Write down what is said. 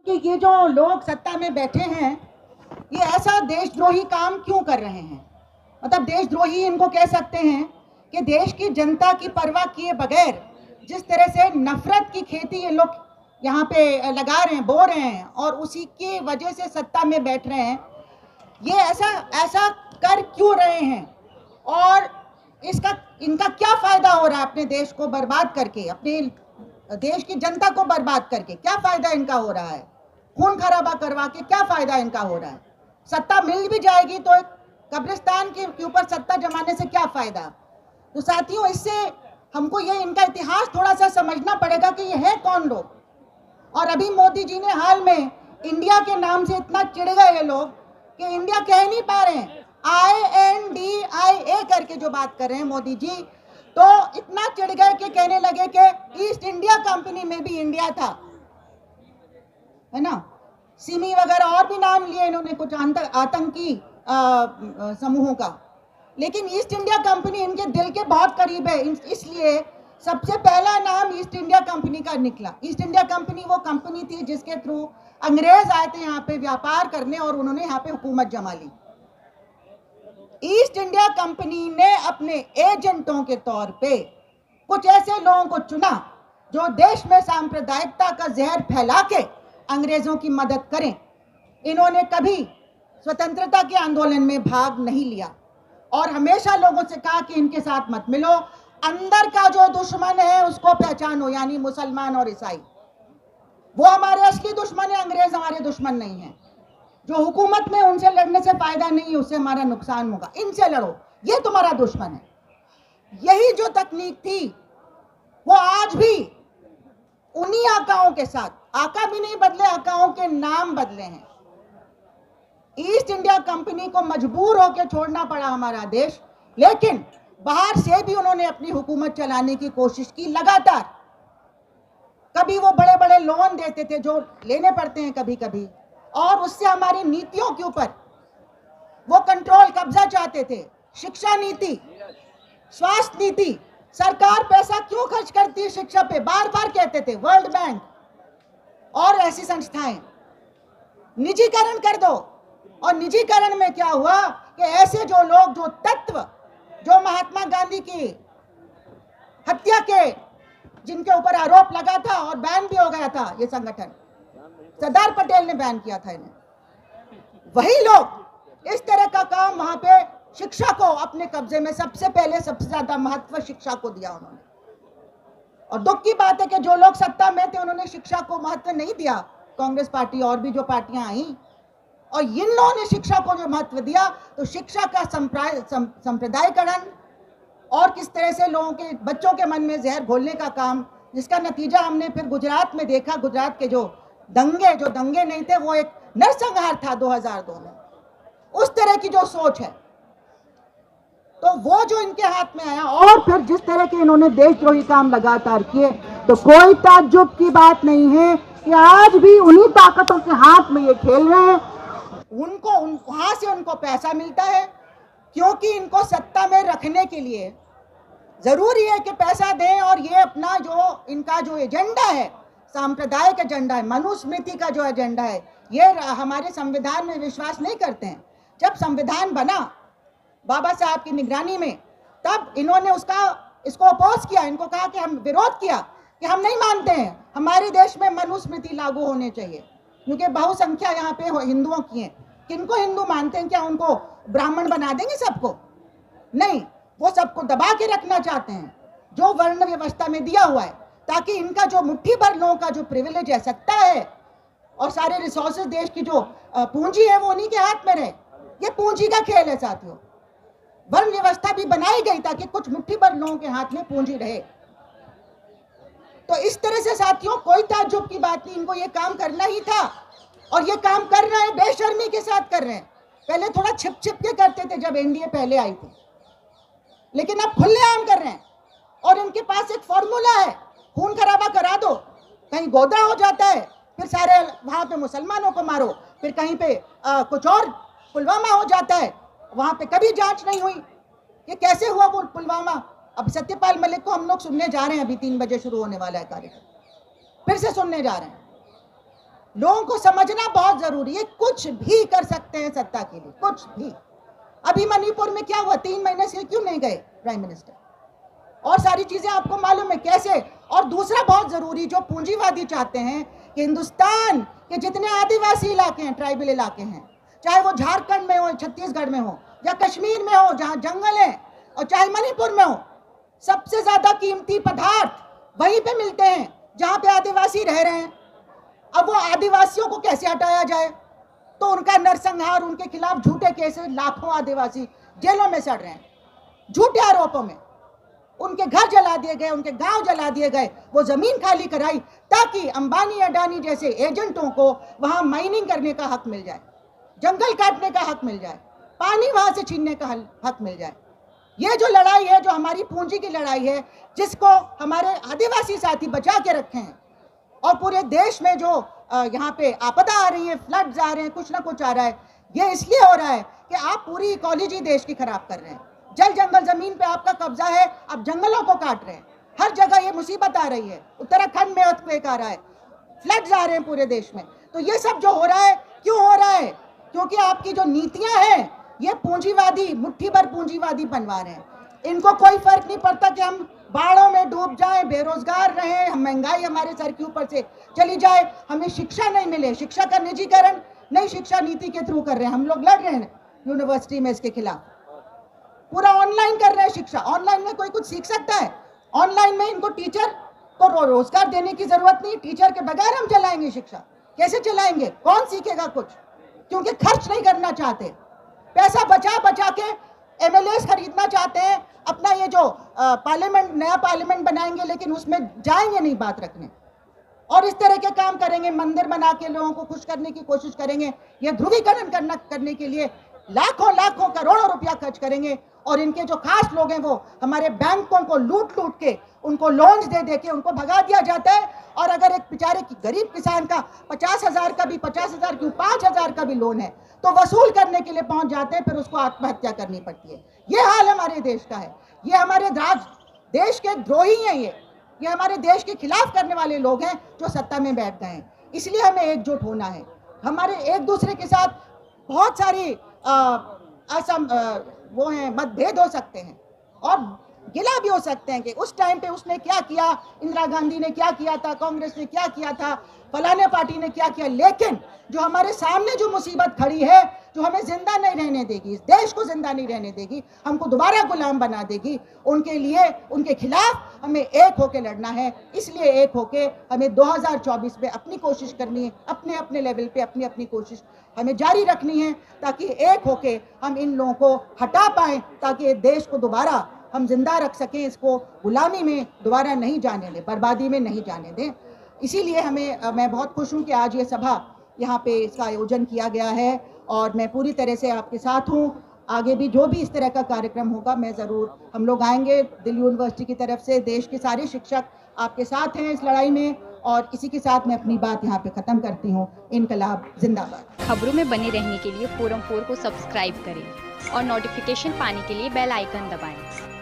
कि ये जो लोग सत्ता में बैठे हैं ये ऐसा देशद्रोही काम क्यों कर रहे हैं। मतलब देशद्रोही इनको कह सकते हैं कि देश की जनता की परवाह किए बगैर जिस तरह से नफरत की खेती ये लोग यहाँ पे लगा रहे हैं, बो रहे हैं और उसी की वजह से सत्ता में बैठ रहे हैं, ये ऐसा कर क्यों रहे हैं और इनका क्या फायदा हो रहा है अपने देश को बर्बाद करके, अपने देश की जनता को बर्बाद करके क्या फायदा इनका हो रहा है, खून खराबा करवा के क्या फायदा इनका हो रहा है। सत्ता मिल भी जाएगी तो कब्रिस्तान के ऊपर सत्ता जमाने से क्या फायदा। तो साथियों, इससे हमको ये इनका इतिहास थोड़ा सा समझना पड़ेगा कि ये है कौन लोग। और अभी मोदी जी ने हाल में इंडिया के नाम से इतना चिढ़ गए ये लोग कि इंडिया कह नहीं पा रहे हैं, INDIA करके जो बात कर रहे हैं मोदी जी, तो इतना चिढ़ गए कि कहने लगे कि ईस्ट इंडिया कंपनी में भी इंडिया था, है ना। सिमी वगैरह और भी नाम लिए इन्होंने कुछ आतंकी समूहों का, लेकिन ईस्ट इंडिया कंपनी इनके दिल के बहुत करीब है, इसलिए सबसे पहला नाम ईस्ट इंडिया कंपनी का निकला। ईस्ट इंडिया कंपनी वो कंपनी थी जिसके थ्रू अंग्रेज आए थे यहाँ पे व्यापार करने और उन्होंने यहाँ पे हुकूमत जमा ली। ईस्ट इंडिया कंपनी ने अपने एजेंटों के तौर पे कुछ ऐसे लोगों को चुना जो देश में सांप्रदायिकता का जहर फैला के अंग्रेजों की मदद करें। इन्होंने कभी स्वतंत्रता के आंदोलन में भाग नहीं लिया और हमेशा लोगों से कहा कि इनके साथ मत मिलो, अंदर का जो दुश्मन है उसको पहचानो, यानी मुसलमान और ईसाई। वो हमारे असली दुश्मन है, अंग्रेज हमारे दुश्मन नहीं है। जो हुकूमत में उनसे लड़ने से फायदा नहीं है, उससे हमारा नुकसान होगा, इनसे लड़ो, ये तुम्हारा दुश्मन है। यही जो तकनीक थी वो आज भी उन्हीं आकाओं के साथ, आका भी नहीं बदले, आकाओं के नाम बदले हैं। ईस्ट इंडिया कंपनी को मजबूर होकर छोड़ना पड़ा हमारा देश, लेकिन बाहर से भी उन्होंने अपनी हुकूमत चलाने की कोशिश की लगातार। कभी वो बड़े बड़े लोन देते थे जो लेने पड़ते हैं कभी कभी, और उससे हमारी नीतियों के ऊपर वो कंट्रोल, कब्जा चाहते थे। शिक्षा नीति, स्वास्थ्य नीति, सरकार पैसा क्यों खर्च करती है शिक्षा पे, बार बार कहते थे। वर्ल्ड बैंक और ऐसी संस्थाएं निजीकरण कर दो, और निजीकरण में क्या हुआ कि ऐसे जो लोग, जो तत्व, जो महात्मा गांधी की हत्या के जिनके ऊपर आरोप लगा था और बैन भी हो गया था, ये संगठन सरदार पटेल ने बैन किया था इन्हें, वही लोग इस तरह का काम वहां पे शिक्षा को अपने कब्जे में सबसे पहले, सबसे ज्यादा महत्व शिक्षा को दिया उन्होंने। और दुख की बात है कि जो लोग सत्ता में थे उन्होंने शिक्षा को महत्व नहीं दिया, कांग्रेस पार्टी और भी जो पार्टियां आई, और इन लोगों ने शिक्षा को जो महत्व दिया, तो शिक्षा का संप्रदायीकरण और किस तरह से लोगों के, बच्चों के मन में जहर घोलने का काम, जिसका नतीजा हमने फिर गुजरात में देखा। गुजरात के जो दंगे नहीं थे, वो एक नरसंहार था 2002 में। उस तरह की जो सोच है, तो वो जो इनके हाथ में आया, और फिर जिस तरह के इन्होंने देशद्रोही काम लगातार किए, तो कोई ताज्जुब की बात नहीं है कि आज भी उन्हीं ताकतों के हाथ में ये खेल रहे हैं। वहां से उनको पैसा मिलता है, क्योंकि इनको सत्ता में रखने के लिए जरूरी है कि पैसा दें, और ये अपना जो इनका जो एजेंडा है, सांप्रदायिक एजेंडा है, मनुस्मृति का जो एजेंडा है, ये हमारे संविधान में विश्वास नहीं करते हैं। जब संविधान बना बाबा साहब की निगरानी में, तब इन्होंने इसको अपोज किया, इनको कहा कि हम विरोध किया कि हम नहीं मानते हैं, हमारे देश में मनुस्मृति लागू होने चाहिए, क्योंकि बहुसंख्या यहाँ पे हिंदुओं की है। किनको हिंदू मानते हैं? क्या उनको ब्राह्मण बना देंगे सबको? नहीं, वो सबको दबा के रखना चाहते हैं जो वर्ण व्यवस्था में दिया हुआ है, ताकि इनका जो मुट्ठी भर लोगों का जो प्रिविलेज है, सत्ता है, और सारे रिसोर्सेज, देश की जो पूंजी है, वो उन्हीं के हाथ में रहे। ये पूंजी का खेल है साथियों। वर्ण व्यवस्था भी बनाई गई ताकि कुछ मुट्ठी भर लोगों के हाथ में पूंजी रहे। तो इस तरह से साथियों, कोई ताज्जुब की बात नहीं, इनको ये काम करना ही था, और ये काम कर रहे हैं, बेशर्मी के साथ कर रहे हैं। पहले थोड़ा छिप के करते थे जब एनडीए पहले आई थी, लेकिन अब खुलेआम कर रहे हैं। और इनके पास एक फॉर्मूला है, खून खराबा करा दो, कहीं गोदा हो जाता है, फिर सारे वहां पे मुसलमानों को मारो, फिर कहीं पे कुछ और पुलवामा हो जाता है, वहां पे कभी जांच नहीं हुई। ये कैसे हुआ वो पुलवामा? अब सत्यपाल मलिक को हम लोग सुनने जा रहे हैं, अभी 3 बजे शुरू होने वाला है कार्यक्रम, फिर से सुनने जा रहे हैं। लोगों को समझना बहुत जरूरी है, कुछ भी कर सकते हैं सत्ता के लिए, कुछ भी। अभी मणिपुर में क्या हुआ, 3 महीने से क्यों नहीं गए प्राइम मिनिस्टर? और सारी चीजें आपको मालूम है कैसे। और दूसरा बहुत जरूरी, जो पूंजीवादी चाहते हैं कि हिंदुस्तान के जितने आदिवासी इलाके हैं, ट्राइबल इलाके हैं, चाहे वो झारखंड में हो, छत्तीसगढ़ में हो, या कश्मीर में हो जहां जंगल है, और चाहे मणिपुर में हो, सबसे ज्यादा कीमती पदार्थ वहीं पे मिलते हैं जहां पे आदिवासी रह रहे हैं। अब वो आदिवासियों को कैसे हटाया जाए? तो उनका नरसंहार, उनके खिलाफ झूठे केस, लाखों आदिवासी जेलों में सड़ रहे हैं झूठे आरोपों में। उनके घर जला दिए गए, उनके गांव जला दिए गए, वो जमीन खाली कराई ताकि अंबानी अडानी जैसे एजेंटों को वहां माइनिंग करने का हक मिल जाए, जंगल काटने का हक मिल जाए, पानी वहां से छीनने का हक मिल जाए। ये जो लड़ाई है, जो हमारी पूंजी की लड़ाई है, जिसको हमारे आदिवासी साथी बचा के रखे हैं, और पूरे देश में जो यहाँ पे आपदा आ रही है, फ्लड्स आ रहे हैं, कुछ ना कुछ आ रहा है, ये इसलिए हो रहा है कि आप पूरी इकोलॉजी देश की खराब कर रहे हैं। जल जंगल जमीन पे आपका कब्जा है, आप जंगलों को काट रहे हैं। हर जगह ये मुसीबत आ रही है, उत्तराखंड में अर्थक्वेक आ रहा है, फ्लड्स आ रहे हैं पूरे देश में। तो ये सब जो हो रहा है, क्यों हो रहा है? क्योंकि आपकी जो नीतियां हैं, ये पूंजीवादी, मुट्ठी भर पूंजीवादी बनवा रहे हैं। इनको कोई फर्क नहीं पड़ता कि हम बाढ़ों में डूब जाएं, बेरोजगार रहें, हम महंगाई हमारे सर के ऊपर से चली जाए, हमें शिक्षा नहीं मिले, शिक्षा का निजीकरण नई शिक्षा नीति के थ्रू कर रहे हैं। हम लोग लड़ रहे हैं यूनिवर्सिटी में इसके खिलाफ, पूरा ऑनलाइन कर रहे हैं शिक्षा। ऑनलाइन में कोई कुछ सीख सकता है? ऑनलाइन में इनको टीचर को रोजगार देने की जरूरत नहीं, टीचर के बगैर हम चलाएंगे शिक्षा। कैसे चलाएंगे? कौन सीखेगा कुछ? क्योंकि खर्च नहीं करना चाहते, पैसा बचा बचा के एमएलए खरीदना चाहते हैं। अपना ये जो पार्लियामेंट, नया पार्लियामेंट बनाएंगे, लेकिन उसमें जाएंगे नहीं बात रखने, और इस तरह के काम करेंगे, मंदिर बना के लोगों को खुश करने की कोशिश करेंगे। ये ध्रुवीकरण करने के लिए लाखों लाखों करोड़ों रुपया खर्च करेंगे, और इनके जो खास लोग हैं वो हमारे बैंकों को लूट लूट के, उनको लोन्स दे दे के उनको भगा दिया जाता है। और अगर एक बेचारे गरीब किसान का 50,000 का भी, 50,000 क्यों, 5,000 का भी लोन है, तो वसूल करने के लिए पहुंच जाते हैं, फिर उसको आत्महत्या करनी पड़ती है। ये हाल हमारे देश का है। ये हमारे देश के द्रोही हैं, ये हमारे देश के खिलाफ करने वाले लोग हैं जो सत्ता में बैठ गए हैं। इसलिए हमें एकजुट होना है। हमारे एक दूसरे के साथ बहुत सारी वो हैं, मतभेद हो सकते हैं और गिला भी हो सकते हैं कि उस टाइम पे उसने क्या किया, इंदिरा गांधी ने क्या किया था, कांग्रेस ने क्या किया था, फलाने पार्टी ने क्या किया। लेकिन जो हमारे सामने जो मुसीबत खड़ी है, जो हमें जिंदा नहीं रहने देगी, इस देश को जिंदा नहीं रहने देगी, हमको दोबारा गुलाम बना देगी, उनके लिए, उनके खिलाफ हमें एक होके लड़ना है। इसलिए एक होके हमें 2024 में अपनी कोशिश करनी है, अपने अपने लेवल पे अपनी अपनी कोशिश हमें जारी रखनी है, ताकि एक होके हम इन लोगों को हटा पाएं, ताकि देश को दोबारा हम जिंदा रख सकें, इसको गुलामी में दोबारा नहीं जाने दें, बर्बादी में नहीं जाने दें। इसीलिए मैं बहुत खुश हूँ कि आज ये सभा यहाँ पे इसका आयोजन किया गया है, और मैं पूरी तरह से आपके साथ हूँ। आगे भी जो भी इस तरह का कार्यक्रम होगा, मैं ज़रूर, हम लोग आएंगे दिल्ली यूनिवर्सिटी की तरफ से। देश के सारे शिक्षक आपके साथ हैं इस लड़ाई में, और इसी के साथ मैं अपनी बात यहाँ पे ख़त्म करती हूँ। इनकलाब जिंदाबाद। खबरों में बने रहने के लिए फोरम 4 को सब्सक्राइब करें और नोटिफिकेशन पाने के लिए बेल आइकन दबाएं।